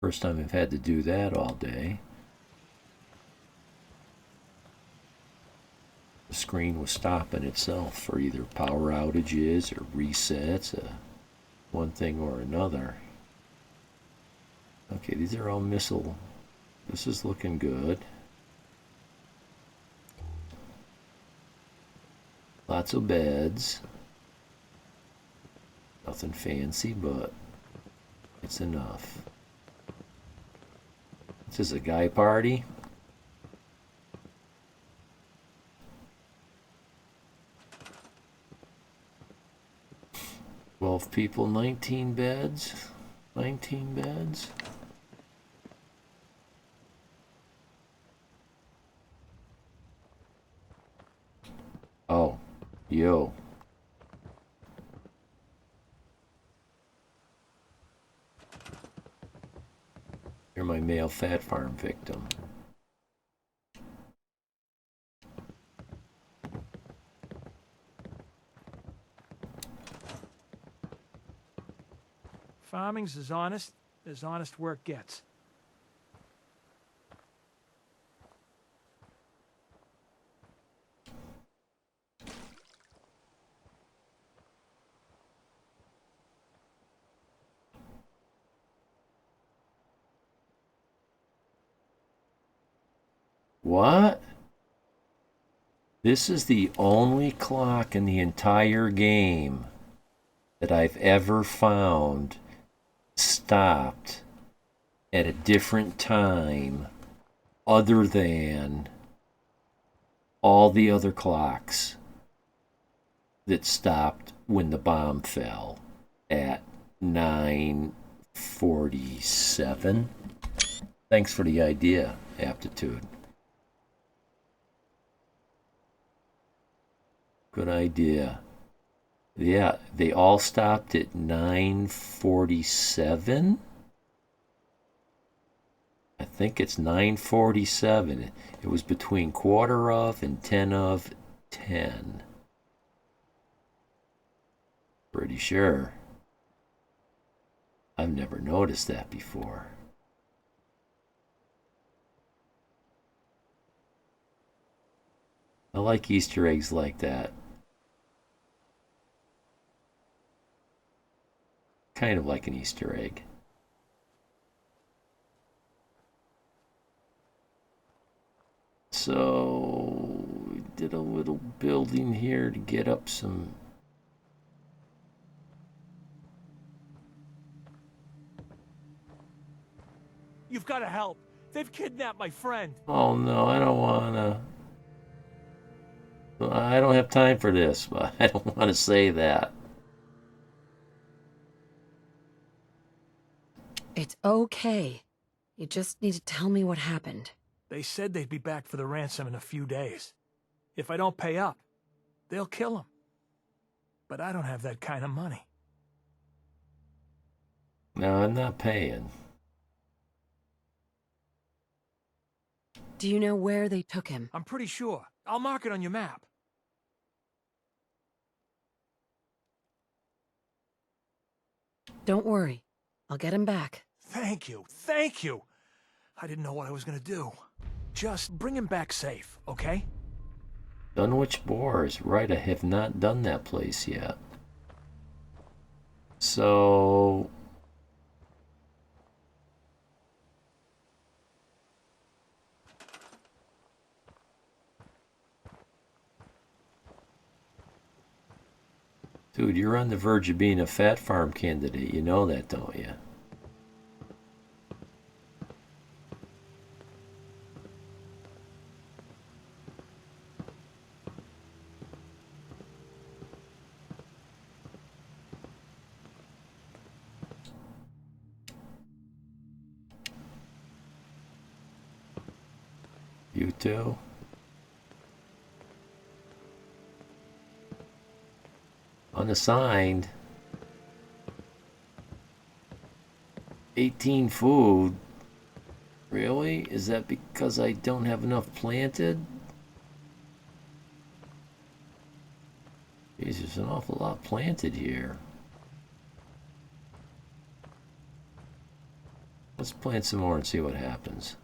First time I've had to do that all day. The screen was stopping itself for either power outages or resets, one thing or another. Okay, these are all missile. This is looking good. Lots of beds. Nothing fancy, but it's enough. This is a guy party. Twelve people, 19 beds. 19 beds. Oh, yo. You're my male fat farm victim. Farming's as honest work gets. What? This is the only clock in the entire game that I've ever found stopped at a different time other than all the other clocks that stopped when the bomb fell at 9:47. Thanks for the idea, Aptitude. Good idea. Yeah, they all stopped at 9:47. I think it's 9:47. It was between quarter of and 10 of 10. Pretty sure. I've never noticed that before. I like Easter eggs like that. Kind of like an Easter egg. So, we did a little building here to get up some. You've got to help. They've kidnapped my friend. Oh no, I don't wanna. I don't have time for this, but I don't want to say that. It's okay. You just need to tell me what happened. They said they'd be back for the ransom in a few days. If I don't pay up, they'll kill him. But I don't have that kind of money. No, I'm not paying. Do you know where they took him? I'm pretty sure. I'll mark it on your map. Don't worry. I'll get him back. Thank you. Thank you. I didn't know what I was gonna do. Just bring him back safe, okay? Dunwich Boars. Right, I have not done that place yet. So... Dude, you're on the verge of being a fat farm candidate. You know that, don't you? You too? Unassigned. 18 food. Really? Is that because I don't have enough planted? Jeez, there's an awful lot planted here. Let's plant some more and see what happens.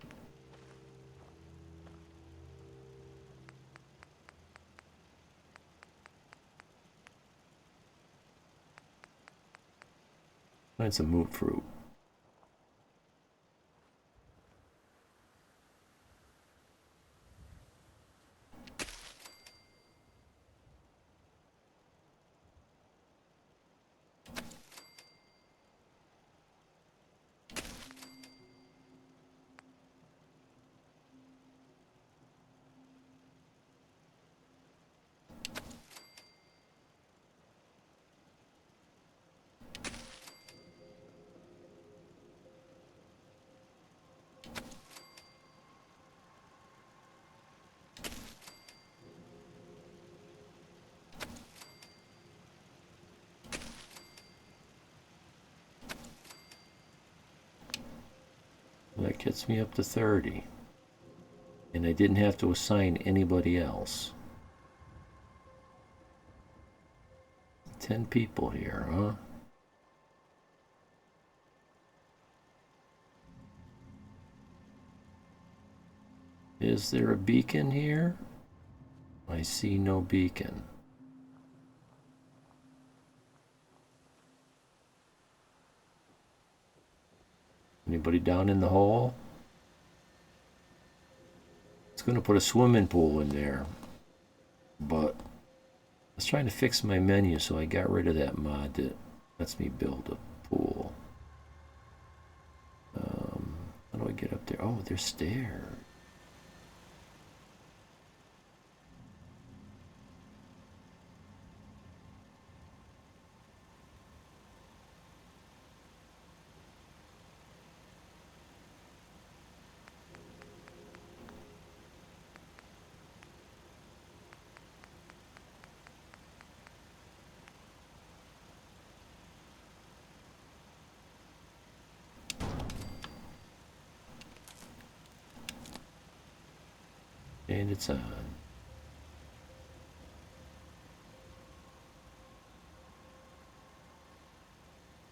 Plant some moot fruit. That gets me up to 30. And I didn't have to assign anybody else. 10 people here, huh? Is there a beacon here? I see no beacon. Anybody down in the hole? It's going to put a swimming pool in there. But I was trying to fix my menu, so I got rid of that mod that lets me build a pool. How do I get up there? Oh, there's stairs. And it's on.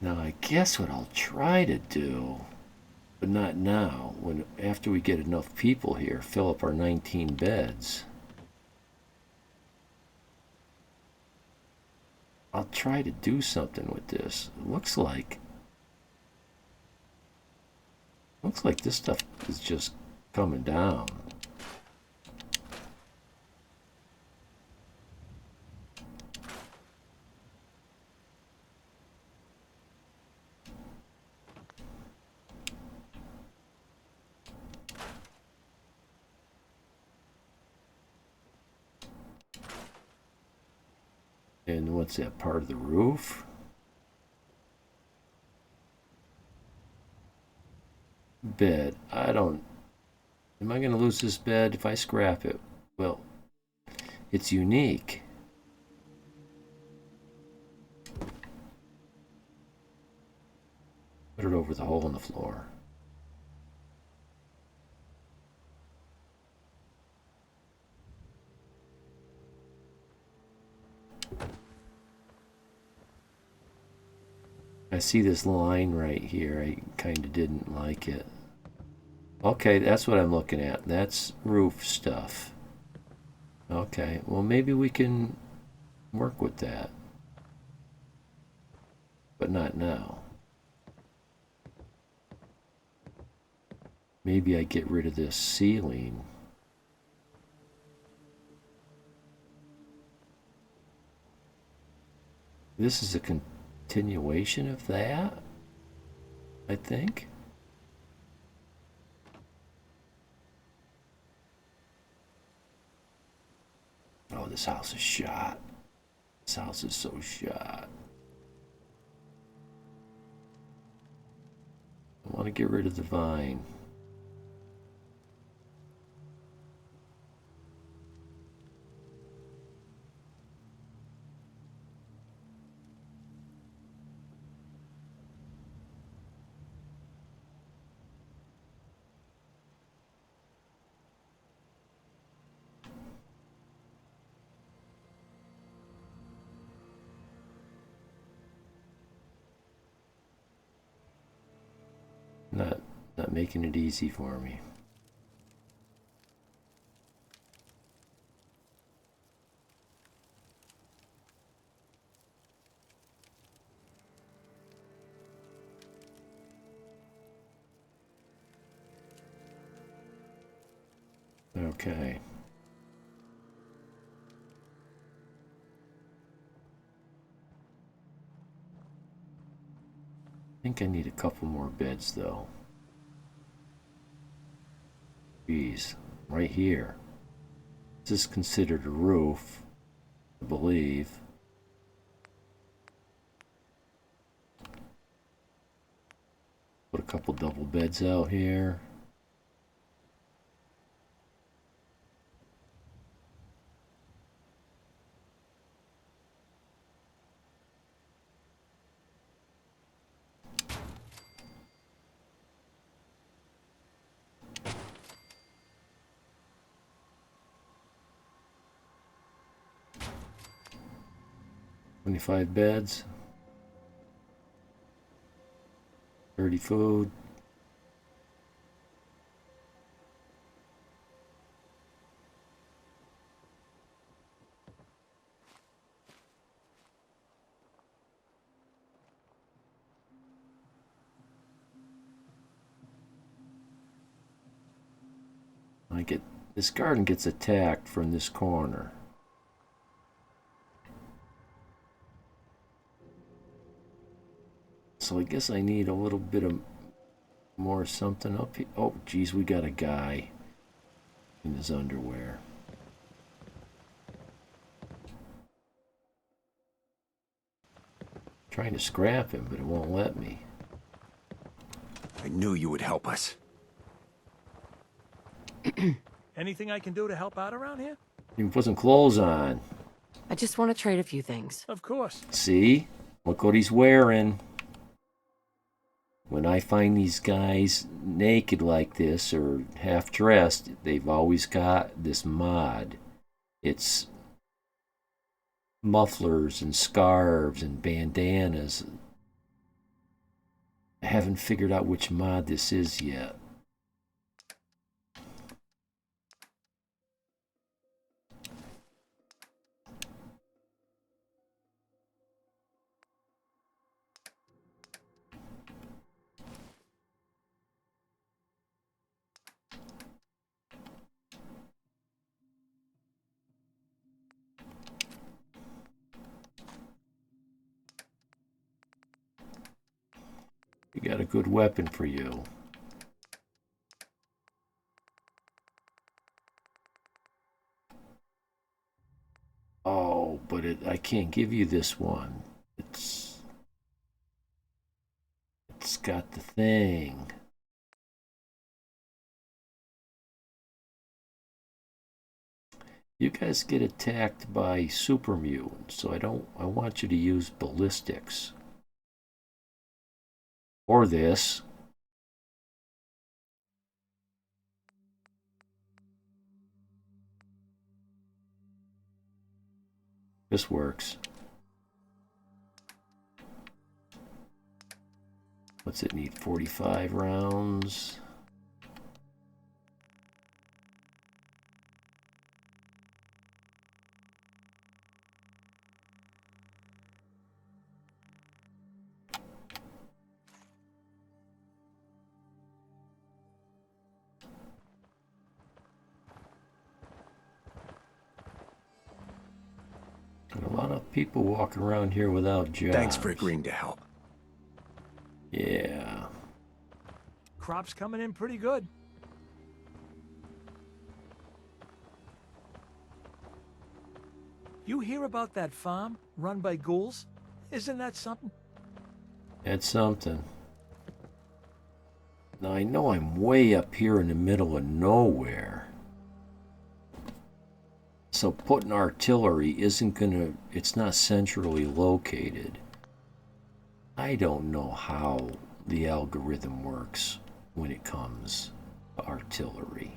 Now I guess what I'll try to do, but not now, when after we get enough people here, fill up our 19 beds. I'll try to do something with this. It looks like this stuff is just coming down. And what's that, part of the roof? Bed. Am I going to lose this bed if I scrap it? Well, it's unique. Put it over the hole in the floor. I see this line right here. I kind of didn't like it. Okay, that's what I'm looking at. That's roof stuff. Okay, well maybe we can work with that. But not now. Maybe I get rid of this ceiling. This is a continuation of that, I think. Oh, this house is shot. This house is so shot. I want to get rid of the vine. Not Not making it easy for me. Okay. I think I need a couple more beds though. Geez, right here. This is considered a roof, I believe. Put a couple double beds out here. $25 beds. 30 food. This garden gets attacked from this corner. So I guess I need a little bit of more something up here. Oh, geez, we got a guy in his underwear. Trying to scrap him, but it won't let me. I knew you would help us. Anything I can do to help out around here? You can put some clothes on. I just want to trade a few things. Of course. See? Look what he's wearing. When I find these guys naked like this or half dressed, they've always got this mod. It's mufflers and scarves and bandanas. I haven't figured out which mod this is yet. We got a good weapon for you. Oh, but I can't give you this one. It's got the thing. You guys get attacked by super mutants, so I want you to use ballistics. Or this. This works. What's it need? 45 rounds. Got a lot of people walking around here without jobs. Thanks for agreeing to help. Yeah. Crop's coming in pretty good. You hear about that farm run by ghouls? Isn't that something? That's something. Now I know I'm way up here in the middle of nowhere. So putting artillery isn't gonna, it's not centrally located. I don't know how the algorithm works when it comes to artillery.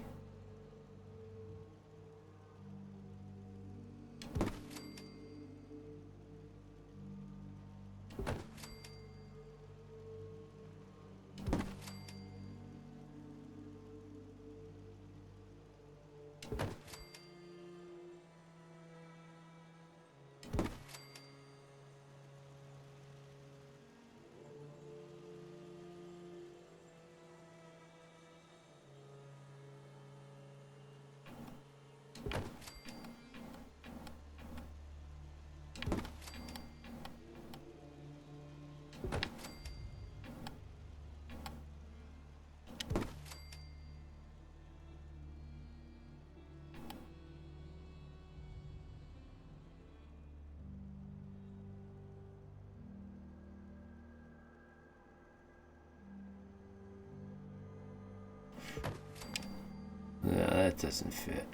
No, that doesn't fit.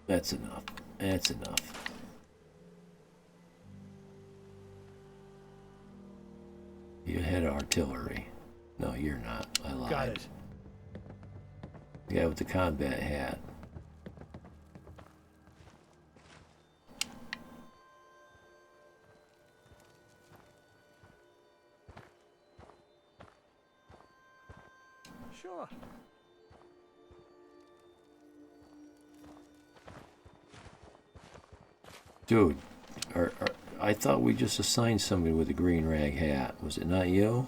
That's enough. That's enough. You had artillery. No, you're not. I lied. Got it. The guy with the combat hat. Sure. Dude, I thought we just assigned somebody with a green rag hat. Was it not you?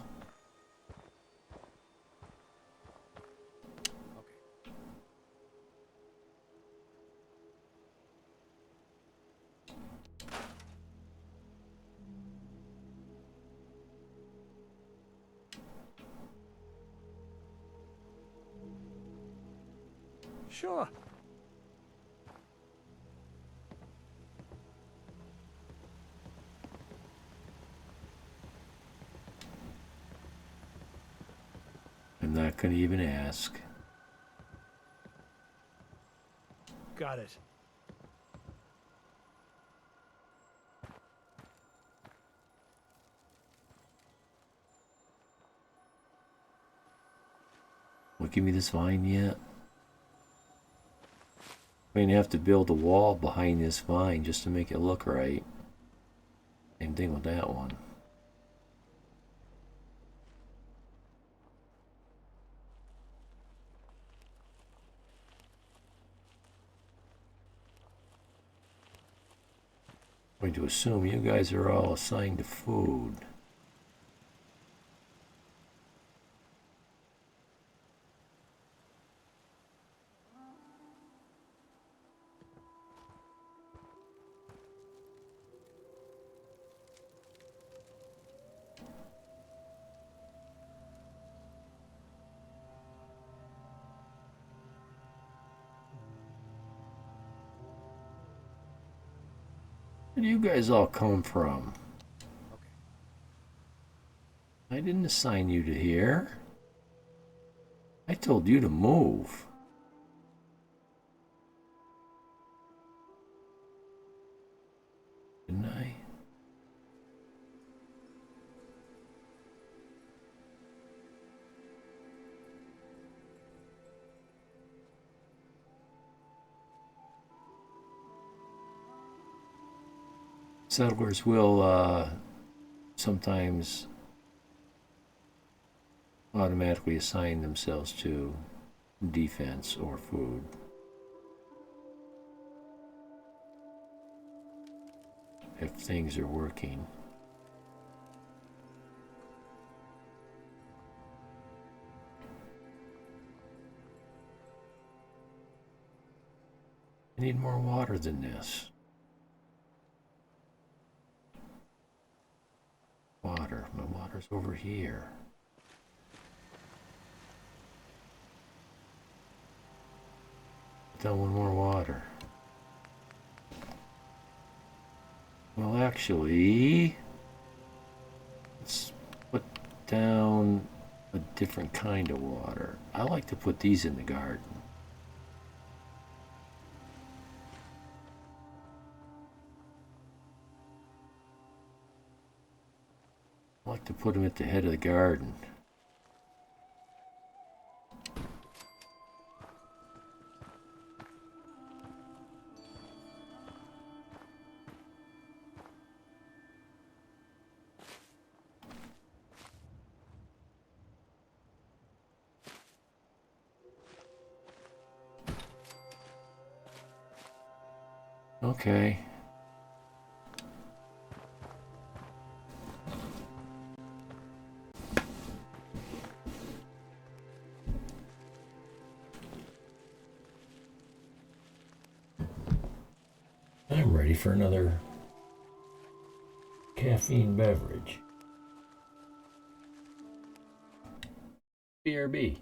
Sure. I'm not going to even ask. Got it. What, give me this vine yet? I'm going to have to build a wall behind this vine just to make it look right. Same thing with that one. I'm going to assume you guys are all assigned to food. Where do you guys all come from? I didn't assign you to here. I told you to move. Didn't I? Settlers will sometimes automatically assign themselves to defense or food. If things are working. I need more water than this. Water. My water's over here. Put down one more water. Well, actually, let's put down a different kind of water. I like to put these in the garden. I like to put them at the head of the garden. Okay. I'm ready for another caffeine beverage. BRB.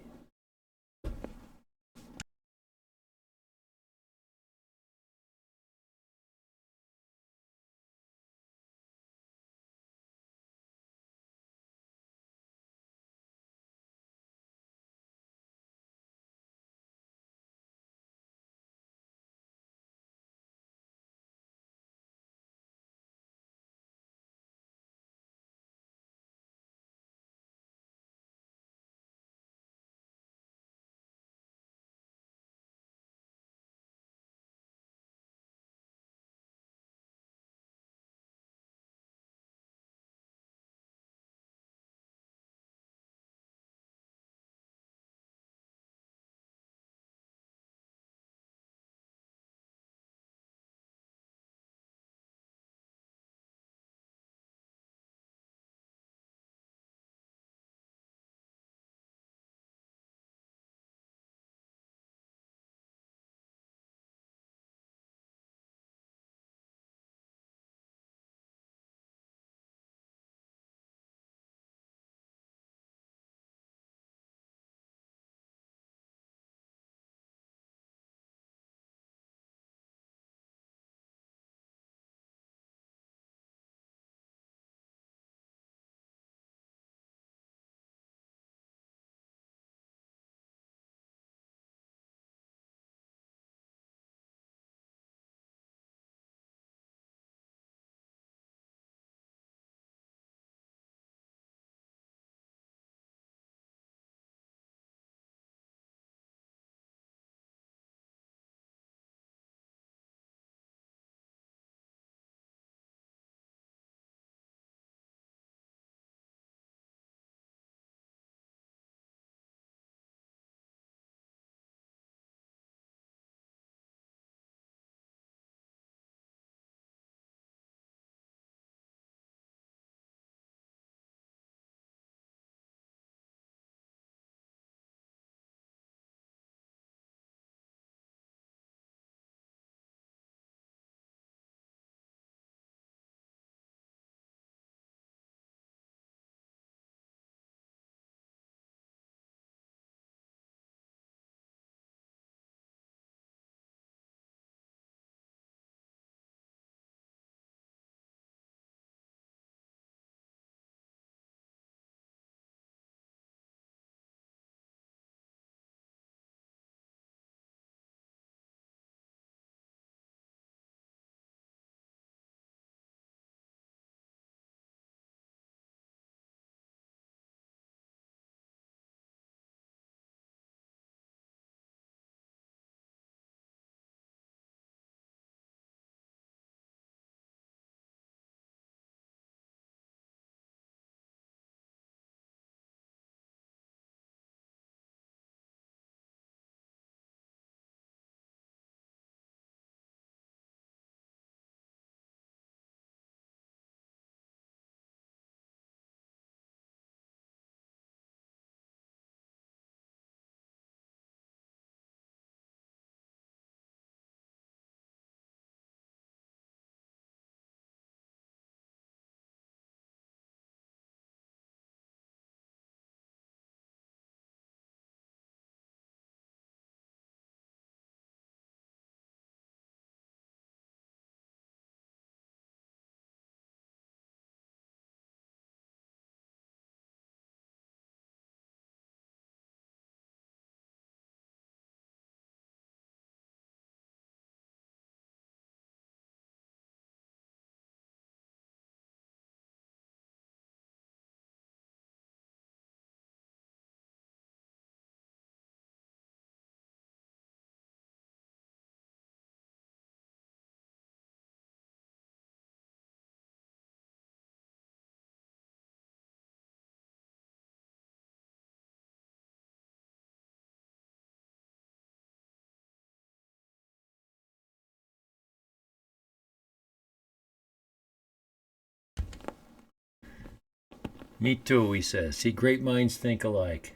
Me too, he says. See, great minds think alike.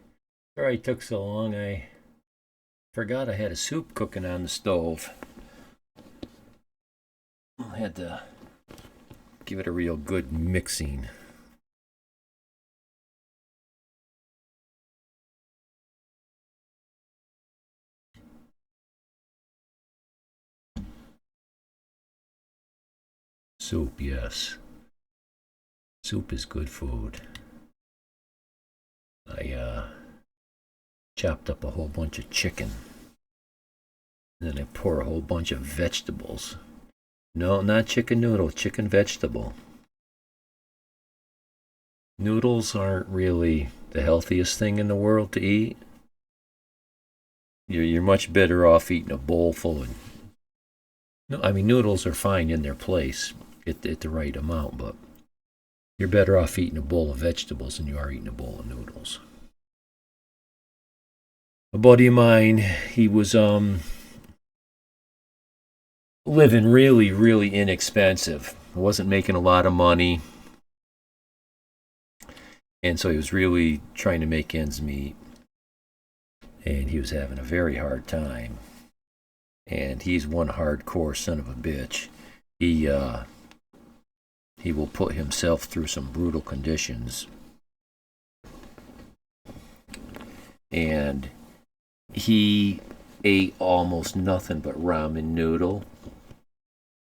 Sorry it took so long. I forgot I had a soup cooking on the stove. I had to give it a real good mixing. Soup, yes. Soup is good food. I chopped up a whole bunch of chicken. And then I pour a whole bunch of vegetables. No, not chicken noodle, chicken vegetable. Noodles aren't really the healthiest thing in the world to eat. You're much better off eating a bowl full of... No, I mean, noodles are fine in their place at the right amount, but you're better off eating a bowl of vegetables than you are eating a bowl of noodles. A buddy of mine, he was living really, really inexpensive. Wasn't making a lot of money. And so he was really trying to make ends meet. And he was having a very hard time. And he's one hardcore son of a bitch. He will put himself through some brutal conditions. And he ate almost nothing but ramen noodle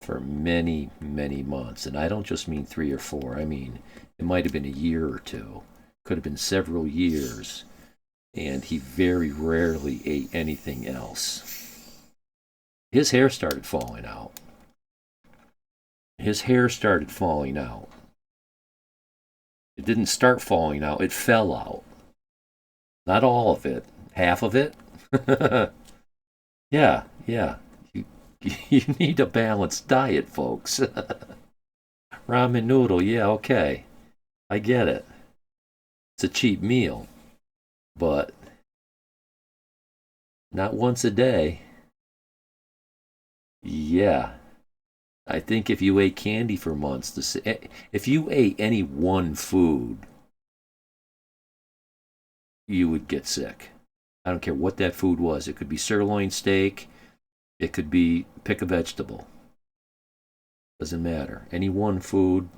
for many, many months. And I don't just mean 3 or 4. I mean, it might have been a year or two. Could have been several years. And he very rarely ate anything else. His hair started falling out. His hair started falling out. It didn't start falling out, it fell out. Not all of it, half of it. Yeah. You need a balanced diet, folks. Ramen noodle, yeah, okay. I get it. It's a cheap meal. But not once a day. Yeah. I think if you ate candy for months, if you ate any one food, you would get sick. I don't care what that food was. It could be sirloin steak. It could be, pick a vegetable. Doesn't matter. Any one food.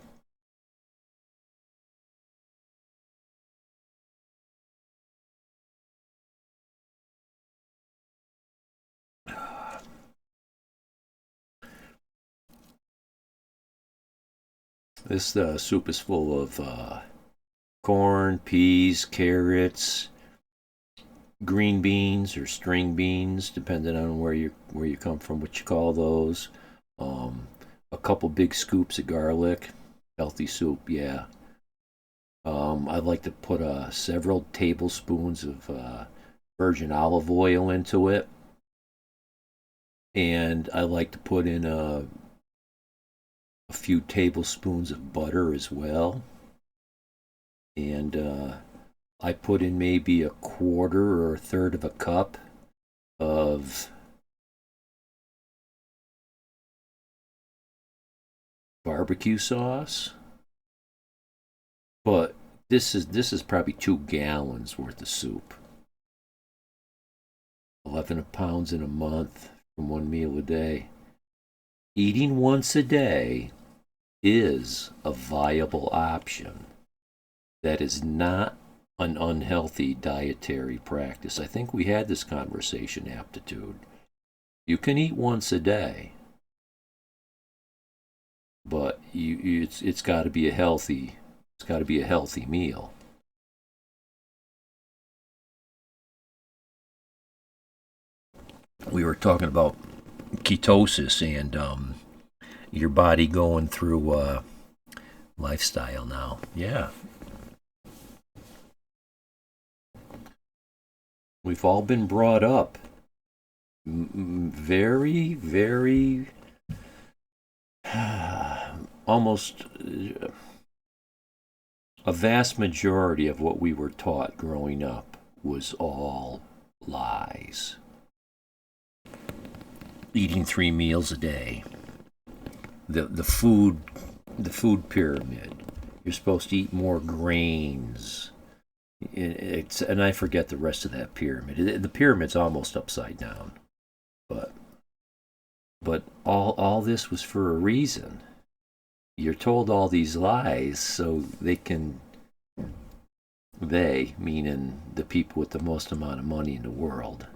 This soup is full of corn, peas, carrots, green beans or string beans, depending on where you come from, what you call those. A couple big scoops of garlic, healthy soup, yeah. I like to put several tablespoons of virgin olive oil into it, and I like to put in a few tablespoons of butter as well, and I put in maybe a quarter or a third of a cup of barbecue sauce. But this is probably 2 gallons worth of soup. 11 pounds in a month from one meal a day. Eating once a day is a viable option. That is not an unhealthy dietary practice. I think we had this conversation, Aptitude. You can eat once a day, but it's got to be a healthy meal. We were talking about ketosis and your body going through lifestyle now. Yeah. We've all been brought up very, very, almost a vast majority of what we were taught growing up was all lies. Eating 3 meals a day. The food pyramid. You're supposed to eat more grains. And I forget the rest of that pyramid. The pyramid's almost upside down. But all this was for a reason. You're told all these lies so they, meaning the people with the most amount of money in the world,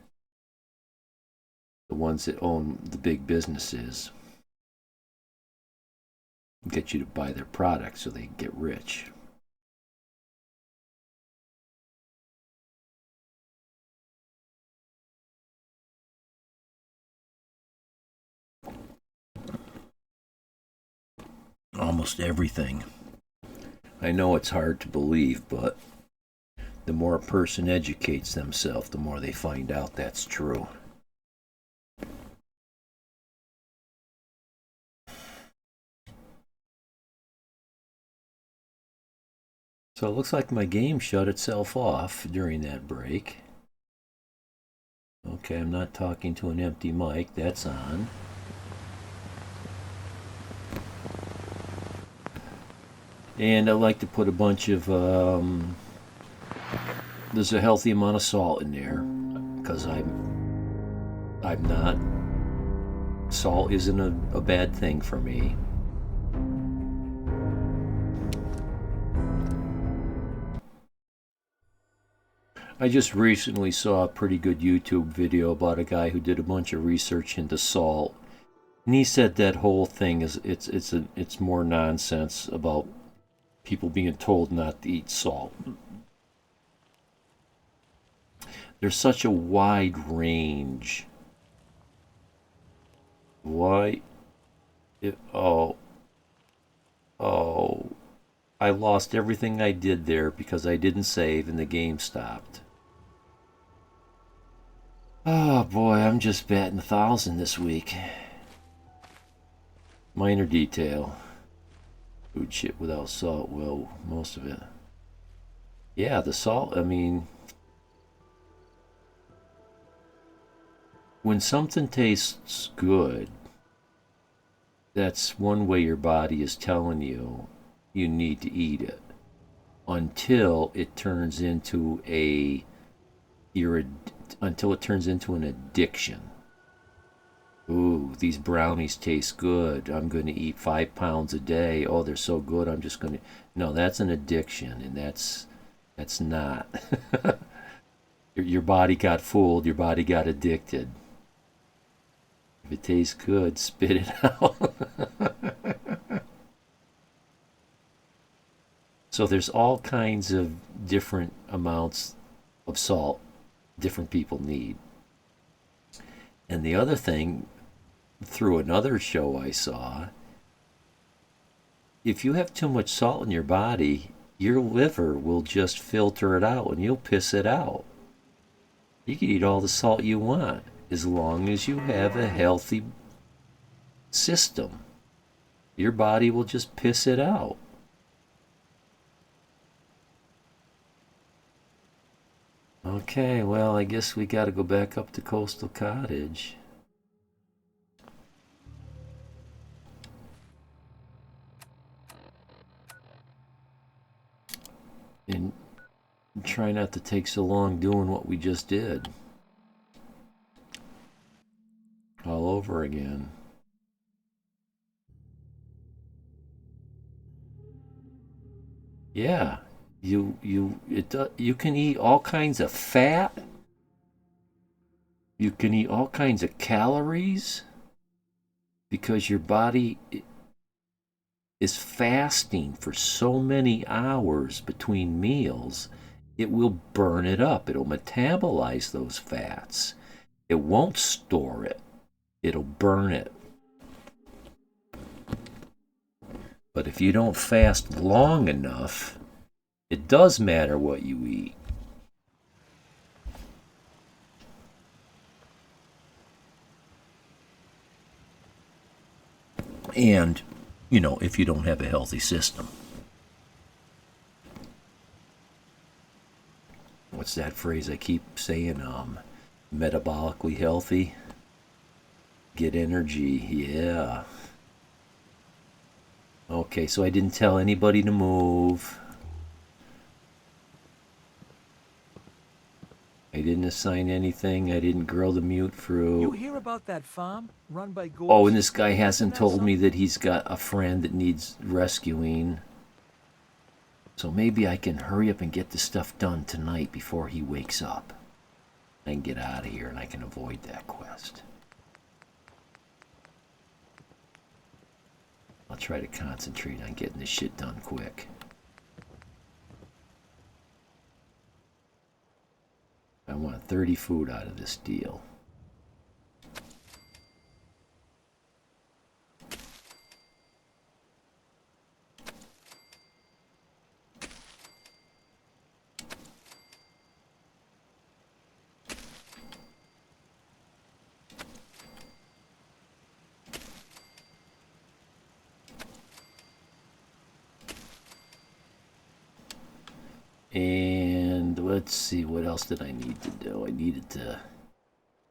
the ones that own the big businesses, get you to buy their products so they can get rich. Almost everything. I know it's hard to believe, but the more a person educates themselves, the more they find out that's true. So it looks like my game shut itself off during that break. Okay, I'm not talking to an empty mic. That's on. And I like to put a bunch of, there's a healthy amount of salt in there, because I'm not, salt isn't a bad thing for me. I just recently saw a pretty good YouTube video about a guy who did a bunch of research into salt, and he said that whole thing is it's more nonsense about people being told not to eat salt. There's such a wide range. Why? I lost everything I did there because I didn't save and the game stopped. Oh boy, I'm just batting 1,000 this week. Minor detail. Food shit without salt, well, most of it. Yeah, the salt, I mean, when something tastes good, that's one way your body is telling you you need to eat it, until it turns into an addiction. Ooh, these brownies taste good. I'm going to eat 5 pounds a day. Oh, they're so good. I'm just going to. No, that's an addiction, and that's not. Your body got fooled. Your body got addicted. If it tastes good, spit it out. So there's all kinds of different amounts of salt different people need. And the other thing, through another show I saw, if you have too much salt in your body, your liver will just filter it out and you'll piss it out. You can eat all the salt you want as long as you have a healthy system. Your body will just piss it out. Okay, well, I guess we got to go back up to Coastal Cottage. And try not to take so long doing what we just did. All over again. Yeah, you can eat all kinds of fat. You can eat all kinds of calories because your body is fasting for so many hours between meals. It will burn it up. It'll metabolize those fats. It won't store it. It'll burn it. But if you don't fast long enough, it does matter what you eat. And, if you don't have a healthy system. What's that phrase I keep saying? Metabolically healthy. Get energy, yeah. Okay, so I didn't tell anybody to move. I didn't assign anything. I didn't grow the mute You fruit. hear about that farm run by ghouls? Oh, and this guy hasn't Isn't that told me something? that he's got a friend that needs rescuing. So maybe I can hurry up and get this stuff done tonight before he wakes up. I can get out of here and I can avoid that quest. I'll try to concentrate on getting this shit done quick. I want 30 food out of this deal. And let's see, what else did I need to do? I needed to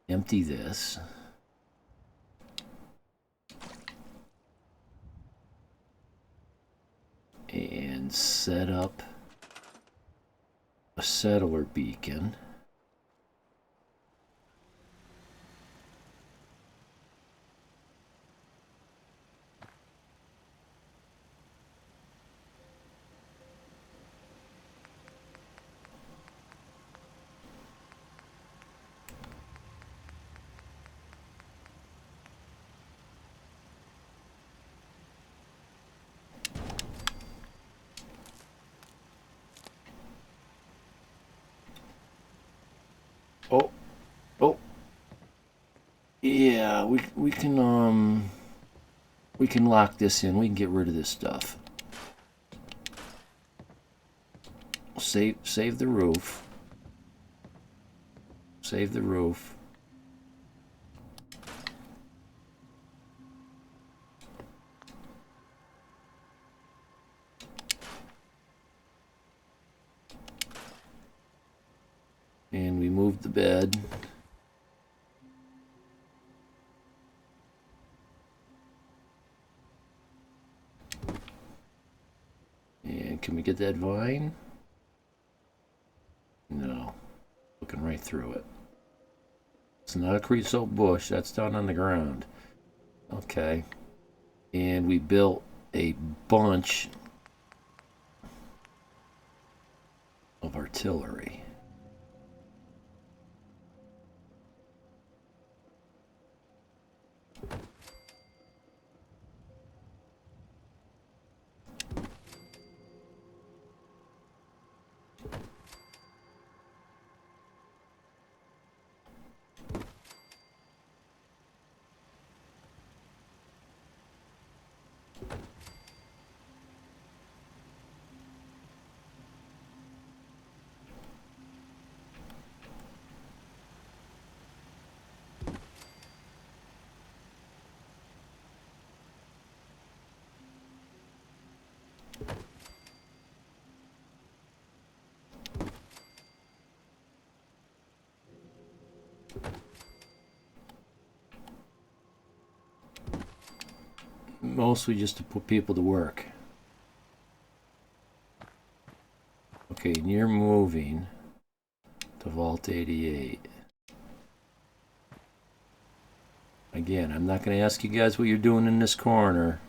empty this. And set up a settler beacon. Oh, oh, yeah, we can lock this in. We can get rid of this stuff. Save the roof. Save the roof. And we moved the bed. And can we get that vine? No. Looking right through it. It's not a creosote bush. That's down on the ground. Okay. And we built a bunch of artillery. Mostly just to put people to work. Okay, and you're moving to Vault 88. Again, I'm not going to ask you guys what you're doing in this corner.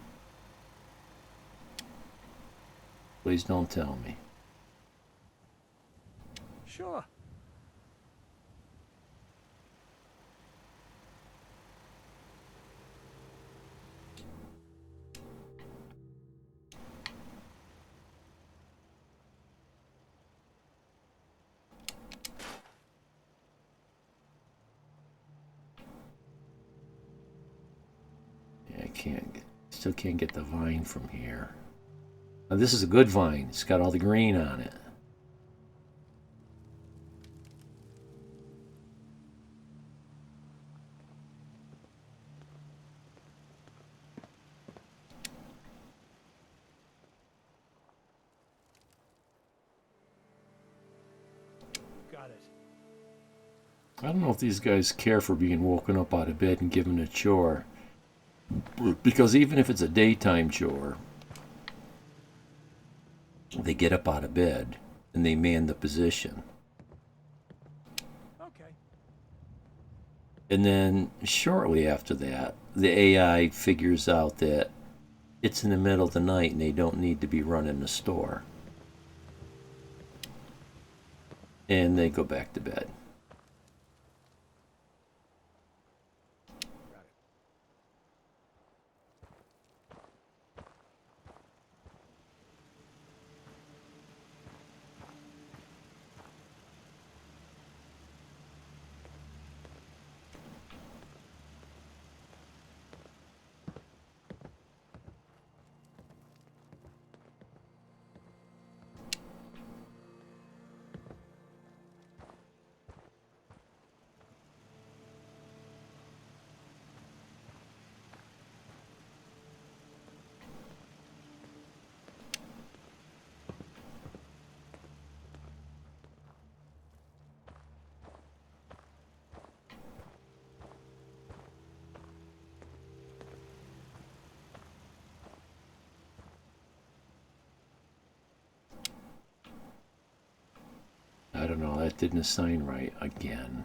Please don't tell me. Sure. Yeah, still can't get the vine from here. Now, this is a good vine. It's got all the green on it. Got it. I don't know if these guys care for being woken up out of bed and given a chore. Because even if it's a daytime chore, they get up out of bed and they man the position. Okay. And then shortly after that, the AI figures out that it's in the middle of the night and they don't need to be running the store. And they go back to bed. I don't know, that didn't assign right again.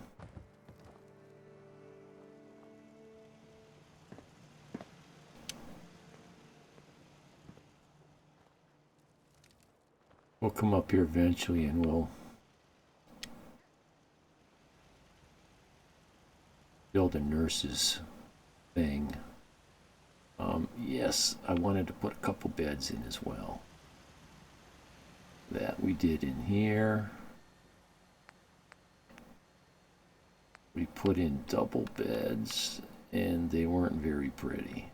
We'll come up here eventually and we'll build a nurse's thing. Yes, I wanted to put a couple beds in as well. That we did in here. We put in double beds and they weren't very pretty.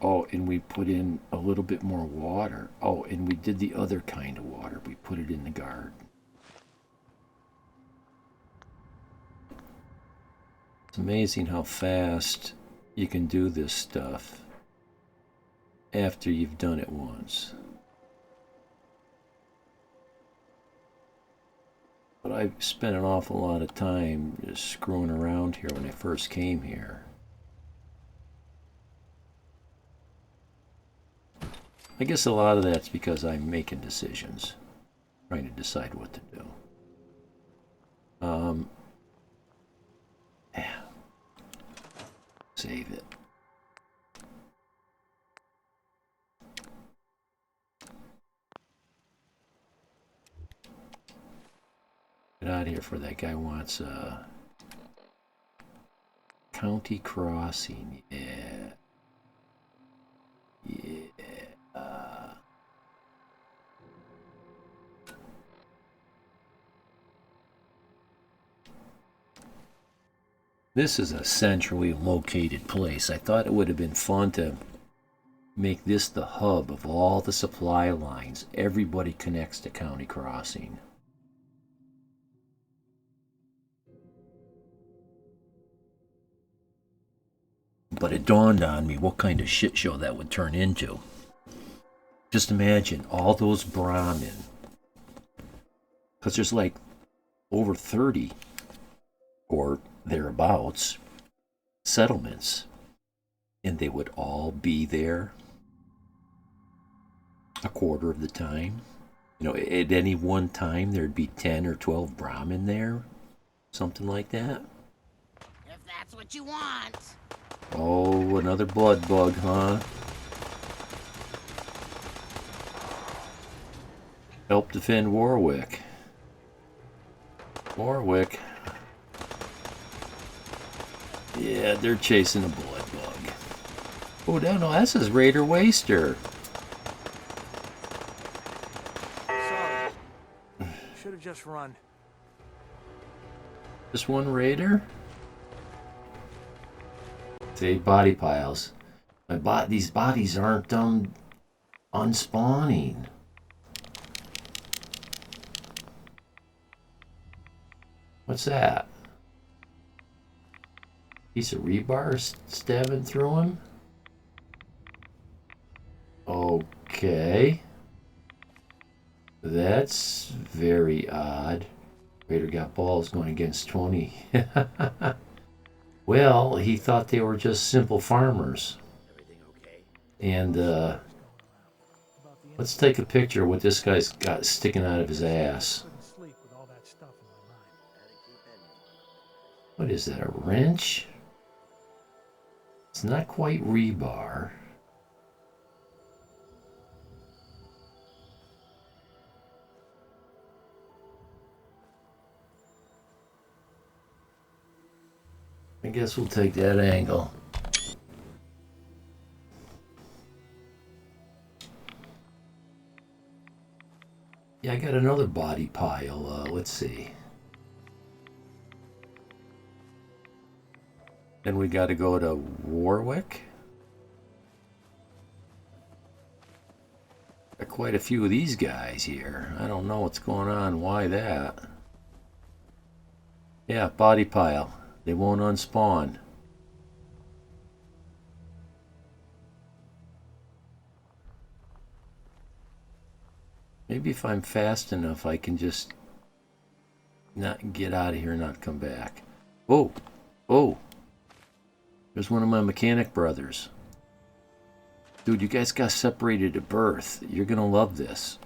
Oh, and we put in a little bit more water. Oh, and we did the other kind of water. We put it in the garden. It's amazing how fast you can do this stuff after you've done it once. But I spent an awful lot of time just screwing around here when I first came here. I guess a lot of that's because I'm making decisions, trying to decide what to do. Yeah. Save it. Get out of here before that guy wants a county crossing. Yeah. Yeah. This is a centrally located place. I thought it would have been fun to make this the hub of all the supply lines. Everybody connects to County Crossing. But it dawned on me what kind of shit show that would turn into. Just imagine all those Brahmin. Because there's like over 30 or thereabouts settlements. And they would all be there a quarter of the time. You know, at any one time there'd be 10 or 12 Brahmin there. Something like that. If that's what you want. Oh, another blood bug, huh? Help defend Warwick. Warwick. Yeah, they're chasing a blood bug. Oh, no, that's his Raider Waster. Sorry. Should have just run. Just one Raider? See, body piles. These bodies aren't unspawning. What's that? Piece of rebar stabbing through him? Okay. That's very odd. Raider got balls going against 20. Well, he thought they were just simple farmers. And let's take a picture of what this guy's got sticking out of his ass. What is that, a wrench? It's not quite rebar. I guess we'll take that angle. Yeah, I got another body pile. Let's see. Then we got to go to Warwick. Got quite a few of these guys here. I don't know what's going on. Why that? Yeah, body pile. They won't unspawn. Maybe if I'm fast enough, I can just not get out of here and not come back. Oh, oh. There's one of my mechanic brothers. Dude, you guys got separated at birth. You're gonna love this.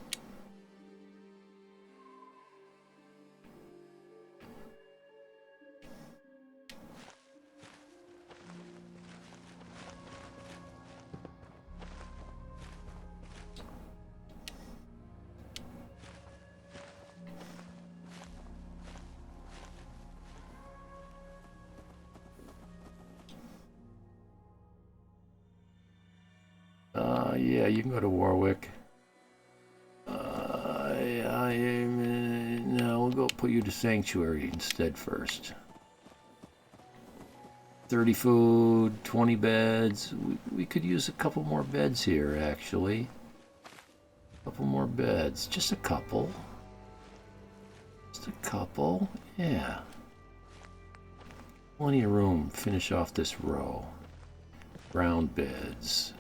Yeah, you can go to Warwick. No, we'll go put you to Sanctuary instead first. 30 food, 20 beds. We could use a couple more beds here, actually. A couple more beds. Just a couple. Just a couple. Yeah. Plenty of room. Finish off this row. Round beds.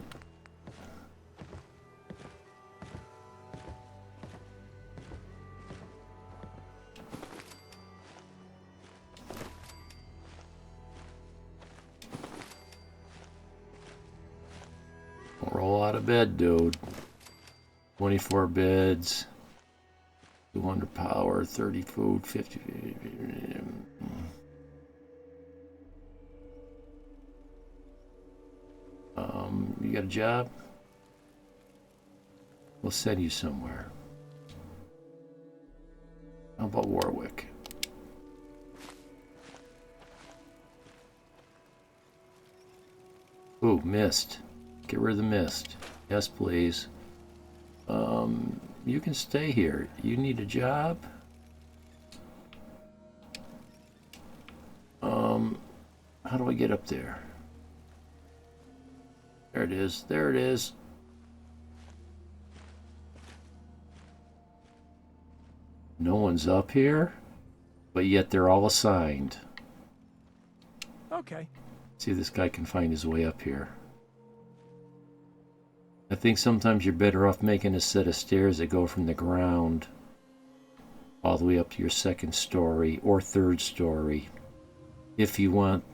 Roll out of bed, dude. 24 beds. 200 power, 30 food, 50. You got a job? We'll send you somewhere. How about Warwick? Ooh, mist. Get rid of the mist. Yes, please. You can stay here. You need a job? How do I get up there? There it is. There it is. No one's up here, but yet they're all assigned. Okay. See if this guy can find his way up here. I think sometimes you're better off making a set of stairs that go from the ground all the way up to your second story or third story if you want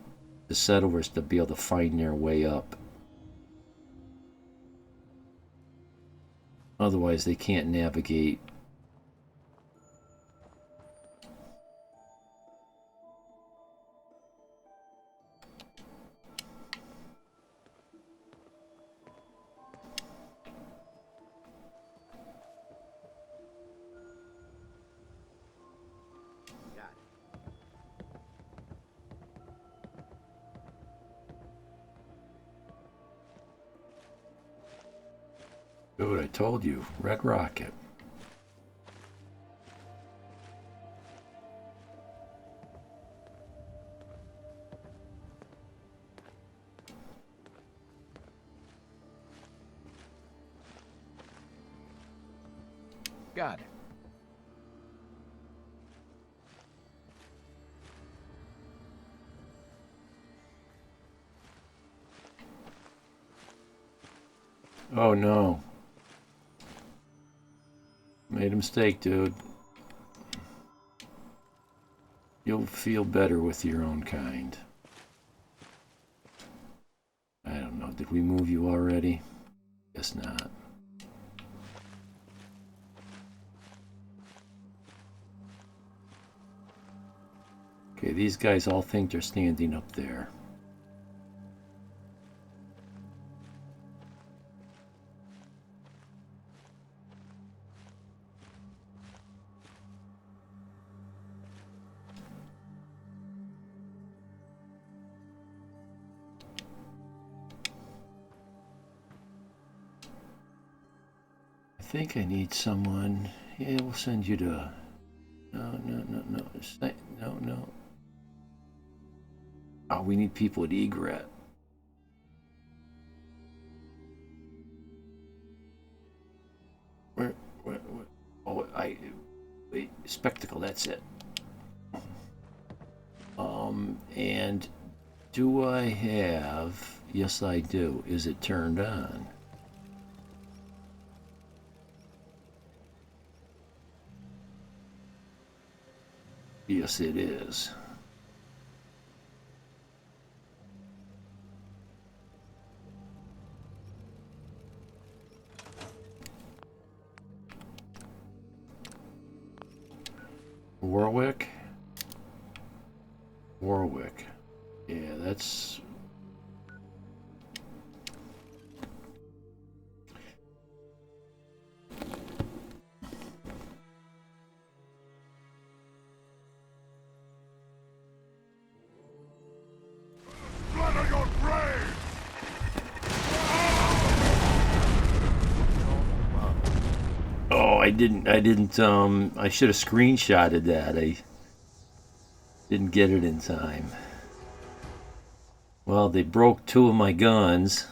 the settlers to be able to find their way up. Otherwise, they can't navigate. Dude, I told you, Red Rocket. Got it. Oh no. Made a mistake, dude. You'll feel better with your own kind. I don't know. Did we move you already? Guess not. Okay, these guys all think they're standing up there. I think I need someone. Yeah, we'll send you to... No. No. Oh, we need people at Egret. Where? Oh, wait, Spectacle, that's it. And do I have... Yes, I do. Is it turned on? Yes, it is. Warwick? Warwick. Yeah, that's... Oh, I didn't, I should have screenshotted that. I didn't get it in time. Well, they broke 2 of my guns.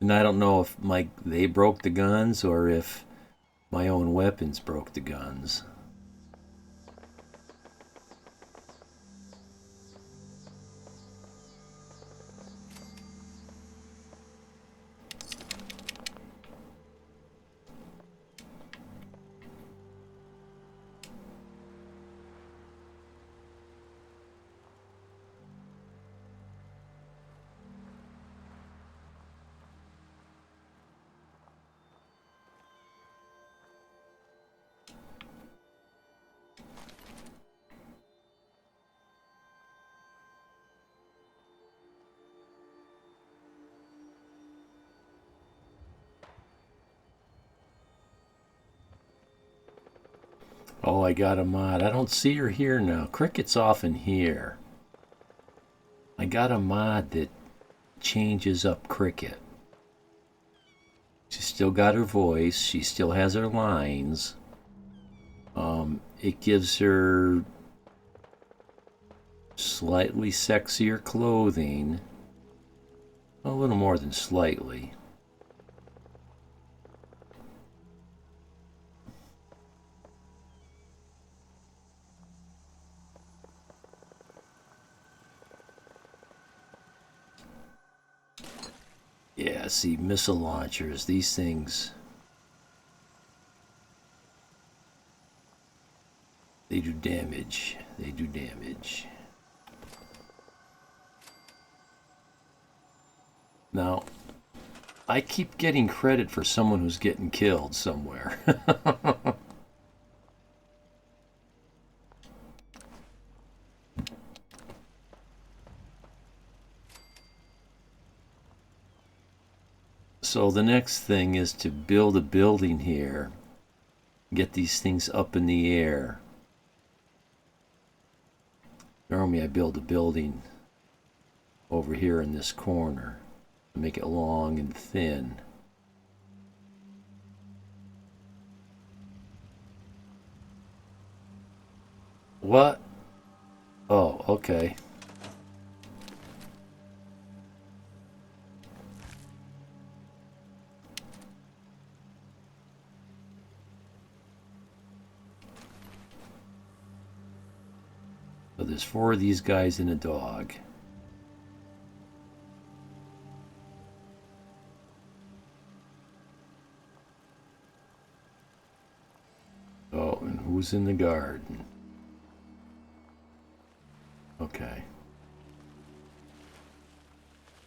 And I don't know if they broke the guns or if my own weapons broke the guns. Oh, I got a mod. I don't see her here now. Cricket's off in here. I got a mod that changes up Cricket. She's still got her voice. She still has her lines. It gives her slightly sexier clothing. A little more than slightly. Yeah, see, missile launchers, these things, they do damage. They do damage. Now, I keep getting credit for someone who's getting killed somewhere. So the next thing is to build a building here. Get these things up in the air. Normally I build a building over here in this corner. Make it long and thin. What? Oh, okay. So there's 4 of these guys and a dog. Who's in the garden? Okay.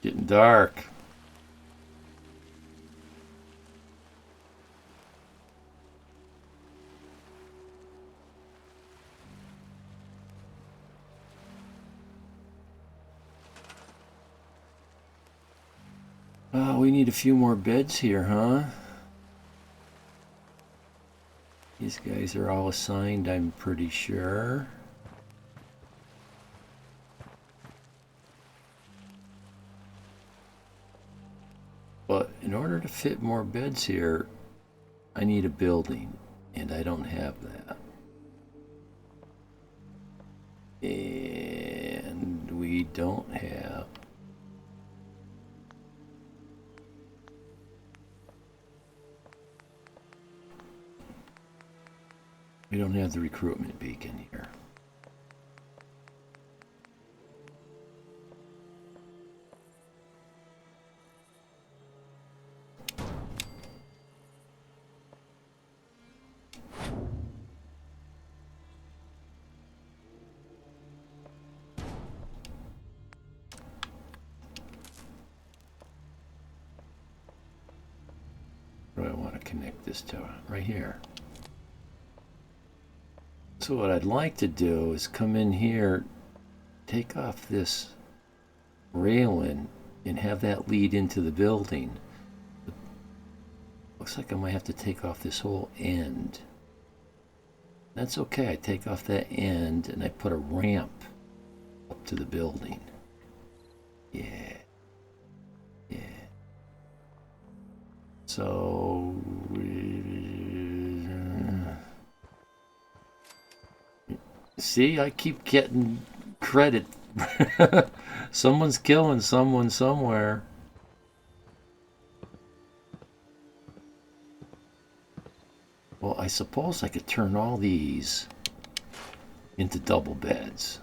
Getting dark. Oh, we need a few more beds here, huh? These guys are all assigned, I'm pretty sure. But in order to fit more beds here, I need a building, and I don't have that. And we don't have... We don't have the recruitment beacon here. Where do I want to connect this to? Right here. So what I'd like to do is come in here, take off this railing, and have that lead into the building. Looks like I might have to take off this whole end. That's okay, I take off that end and I put a ramp up to the building. Yeah. Yeah. So... See, I keep getting credit. Someone's killing someone somewhere. Well, I suppose I could turn all these into double beds.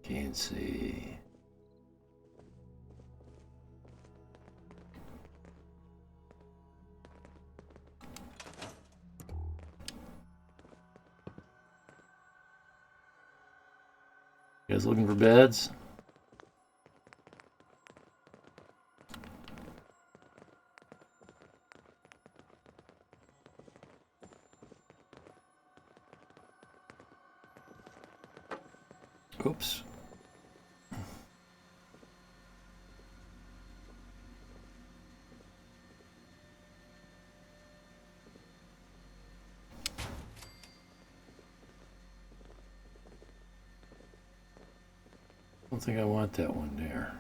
Can't see. You guys looking for beds? Oops. I don't think I want that one there.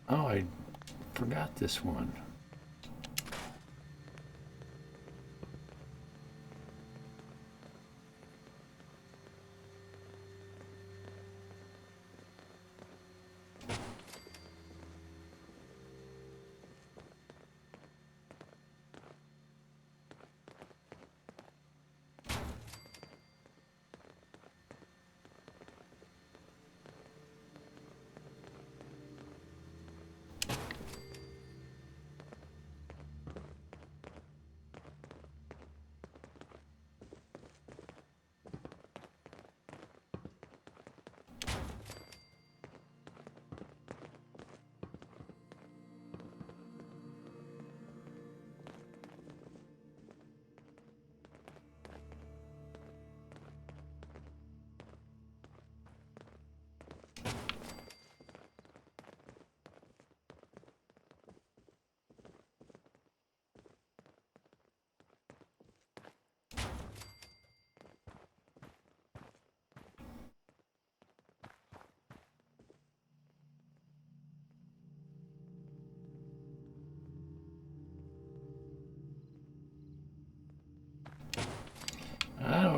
Oh, I forgot this one.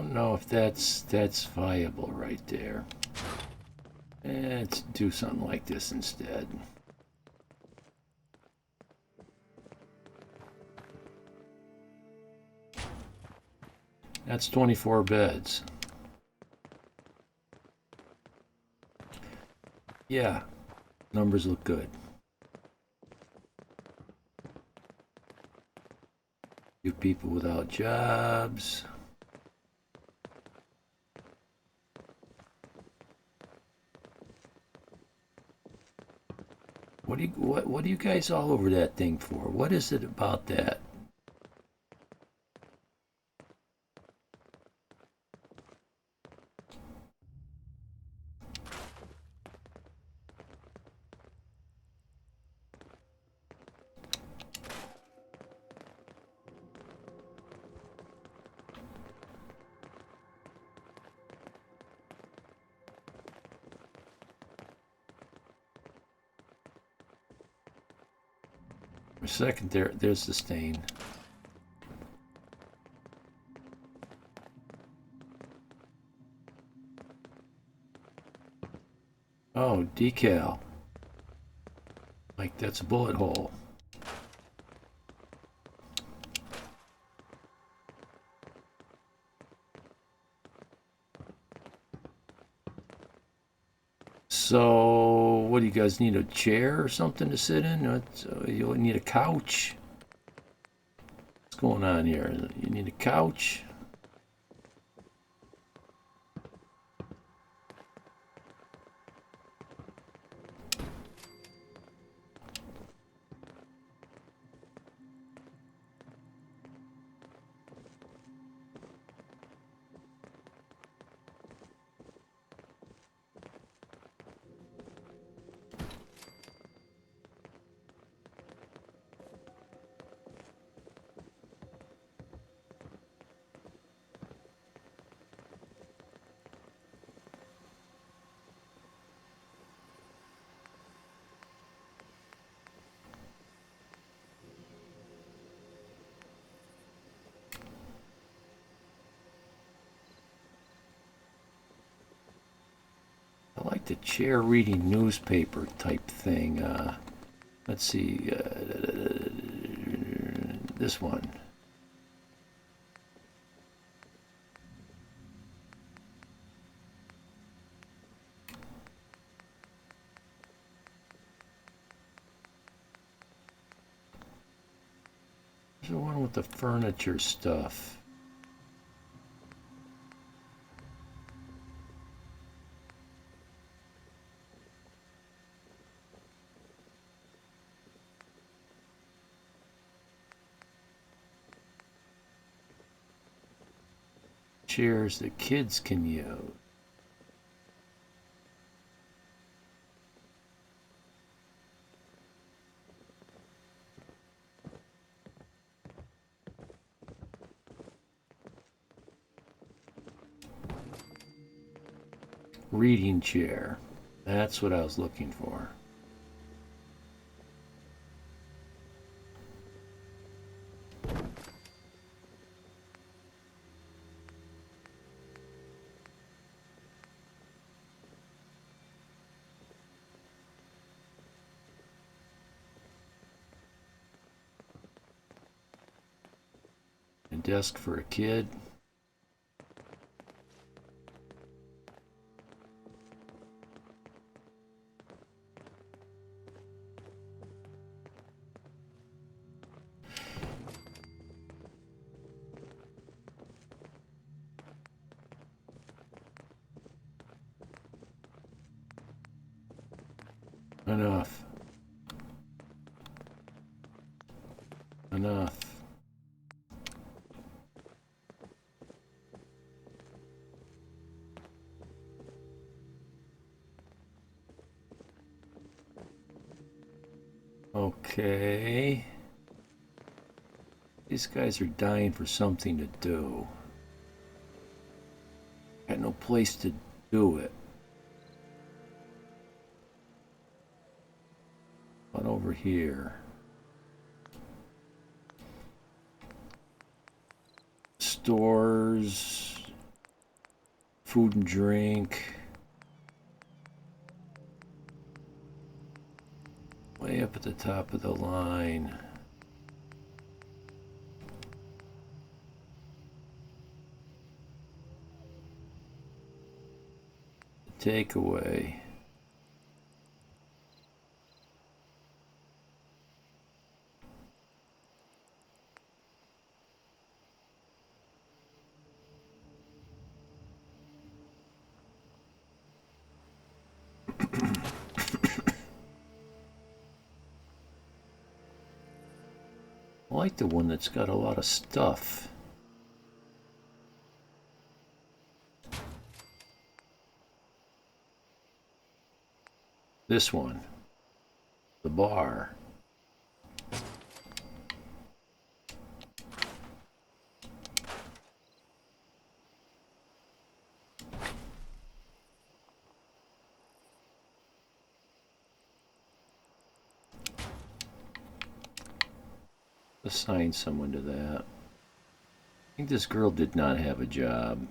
don't know if that's viable right there. Let's do something like this instead. That's 24 beds. Yeah, numbers look good. Few people without jobs. What are you guys all over that thing for? What is it about that? For a second there's the stain. Oh, decal. Like that's a bullet hole. So, what do you guys need? A chair or something to sit in? You need a couch? What's going on here? You need a couch? I like the chair reading newspaper type thing. Let's see. This one. There's the one with the furniture stuff. Chairs that kids can use. Reading chair. That's what I was looking for. A desk for a kid. Enough. Enough. Okay. These guys are dying for something to do. Got no place to do it. What over here? Stores. Food and drink. Way up at the top of the line. Takeaway. I like the one that's got a lot of stuff. This one. The bar. Assign someone to that. I think this girl did not have a job.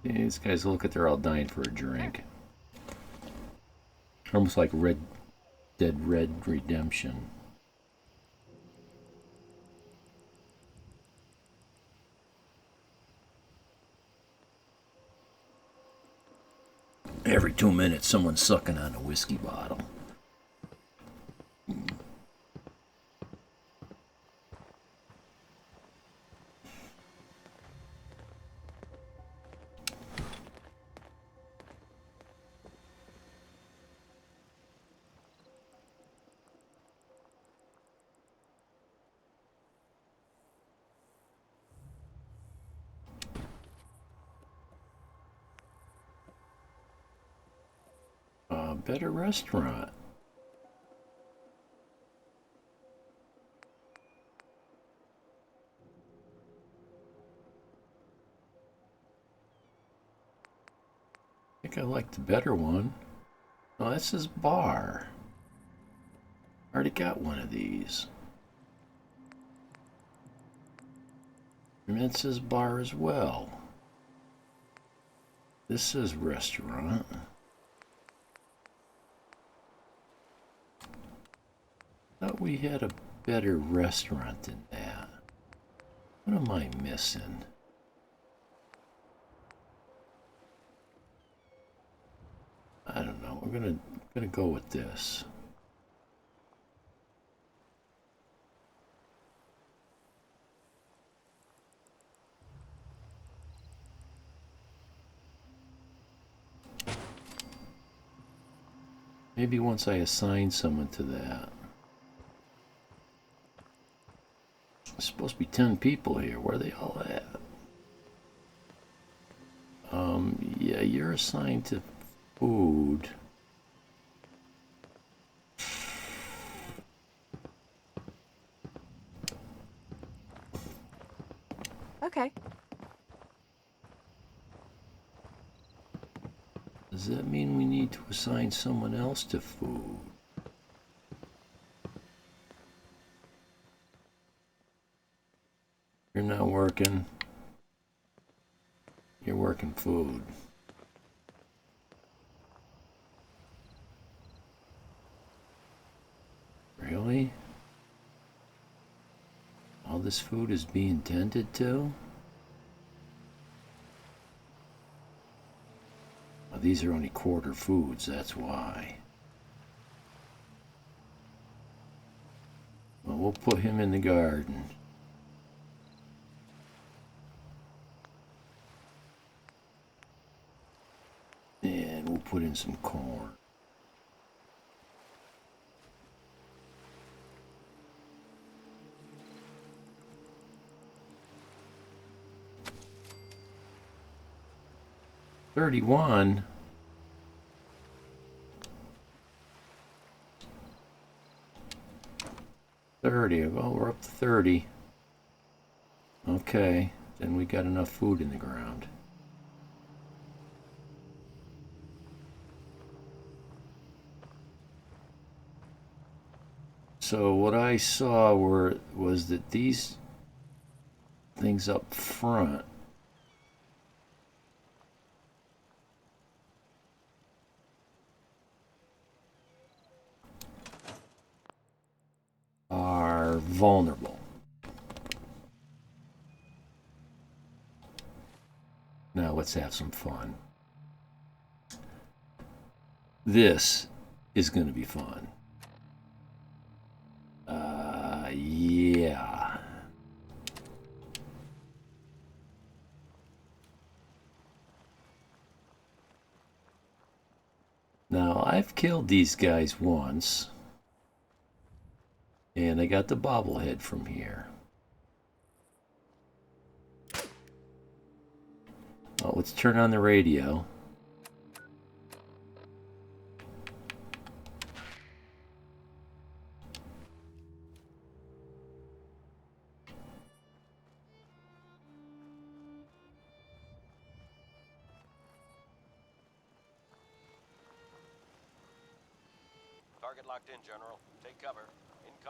Yeah, these guys look like they're all dying for a drink. Almost like Red Dead Redemption. Every 2 minutes, someone's sucking on a whiskey bottle. Better restaurant. I think I like the better one. Oh, that's his bar. Already got one of these. And that's his bar as well. This is restaurant. Thought we had a better restaurant than that. What am I missing? I don't know. We're gonna go with this. Maybe once I assign someone to that. There's supposed to be 10 people here. Where are they all at? Yeah, you're assigned to food. Okay. Does that mean we need to assign someone else to food? You're not working. You're working food. Really? All this food is being tended to? Well, these are only quarter foods, that's why. Well, we'll put him in the garden. And we'll put in some corn. $31. $30. Well, we're up to 30. Okay, then we got enough food in the ground. So what I saw was that these things up front are vulnerable. Now let's have some fun. This is going to be fun. Yeah. Now, I've killed these guys once, and I got the bobblehead from here. Oh, let's turn on the radio. Target locked in, General. Take cover.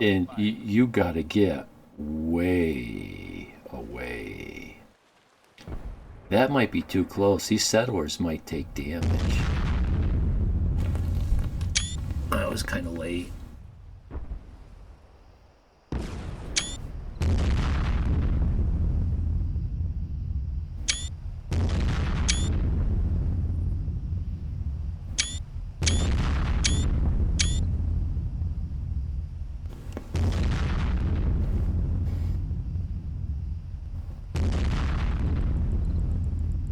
And you gotta get way away. That might be too close. These settlers might take damage. That was kind of late.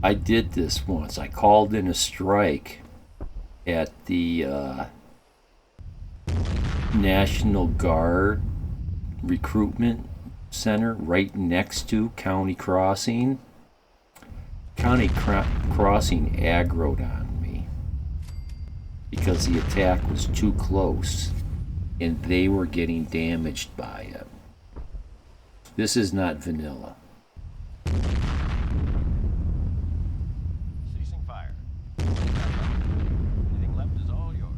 I did this once. I called in a strike at the National Guard recruitment center right next to County Crossing. County Crossing aggroed on me because the attack was too close and they were getting damaged by it. This is not vanilla. Ceasing fire. Anything left is all yours.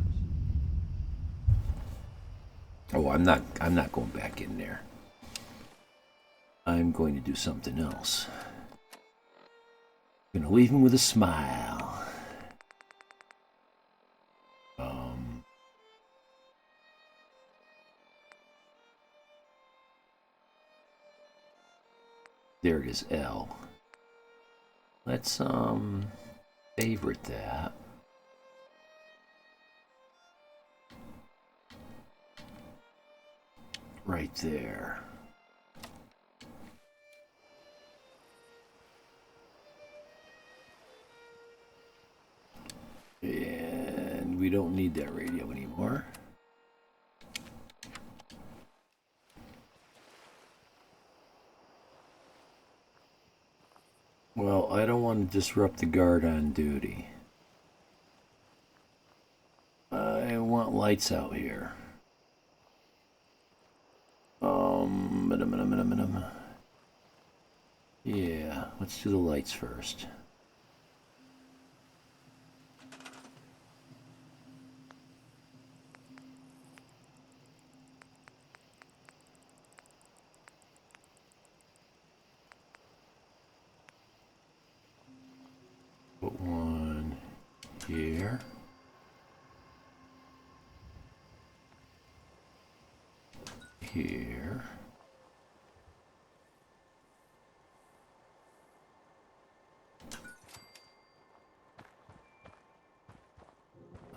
Oh, I'm not going back in there. I'm going to do something else. I'm going to leave him with a smile. There it is, L. Let's favorite that. Right there. And we don't need that radio anymore. Well, I don't want to disrupt the guard on duty. I want lights out here. Yeah, let's do the lights first. Put one here. Here.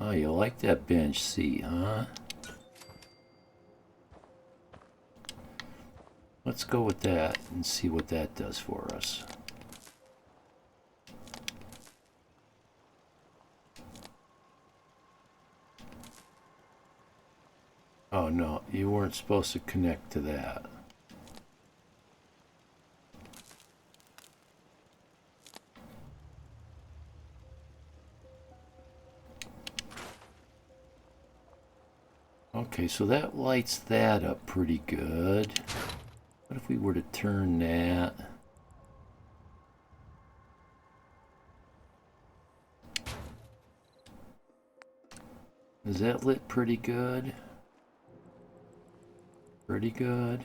Oh, you like that bench seat, huh? Let's go with that and see what that does for us. Oh no, you weren't supposed to connect to that. Okay, so that lights that up pretty good. What if we were to turn that? Is that lit pretty good? Pretty good.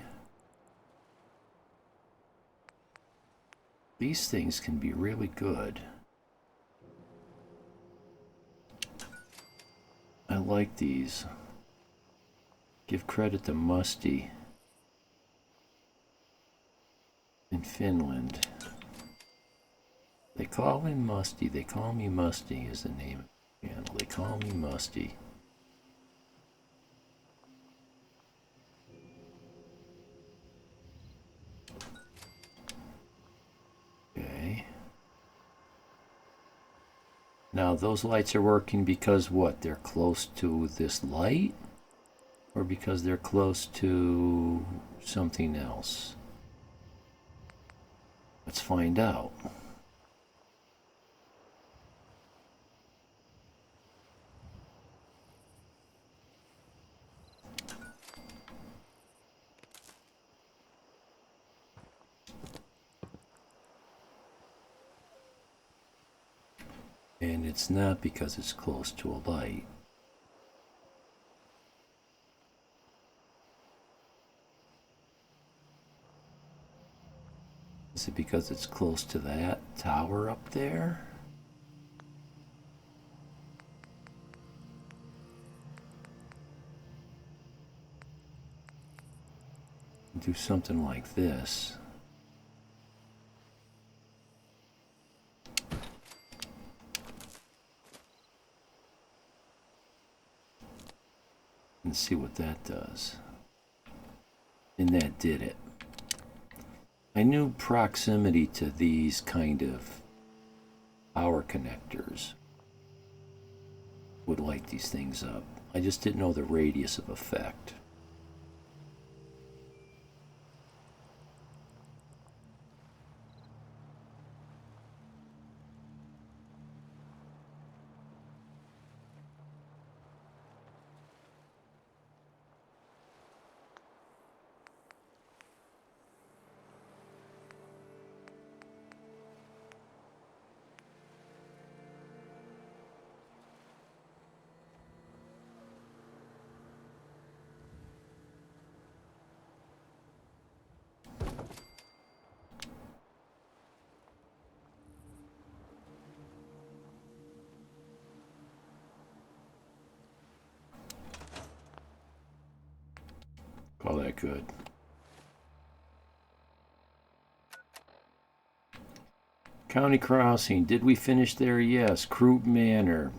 These things can be really good. I like these. Give credit to Musty in Finland. They call him Musty. They call me Musty is the name of the channel. They call me Musty. Okay. Now those lights are working because what? They're close to this light? Or because they're close to something else? Let's find out. And it's not because it's close to a light. Is it because it's close to that tower up there? Do something like this. And see what that does. And that did it. I knew proximity to these kind of power connectors would light these things up. I just didn't know the radius of effect. Call that good. County Crossing. Did we finish there? Yes. Croup Manor.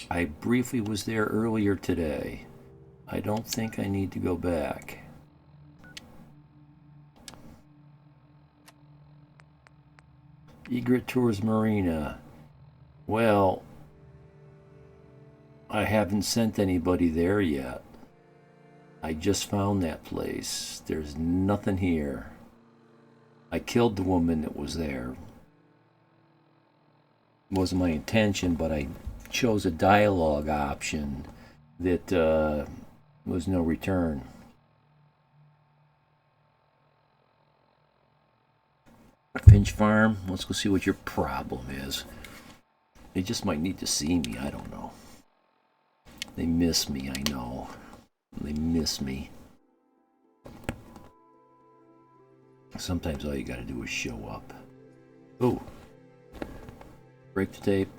I briefly was there earlier today. I don't think I need to go back. Egret Tours Marina. Well, I haven't sent anybody there yet. I just found that place. There's nothing here. I killed the woman that was there. It wasn't my intention, but I chose a dialogue option that was no return. Finch Farm, let's go see what your problem is. They just might need to see me, I don't know. They miss me, I know. They miss me. Sometimes all you gotta do is show up. Oh. Break the tape.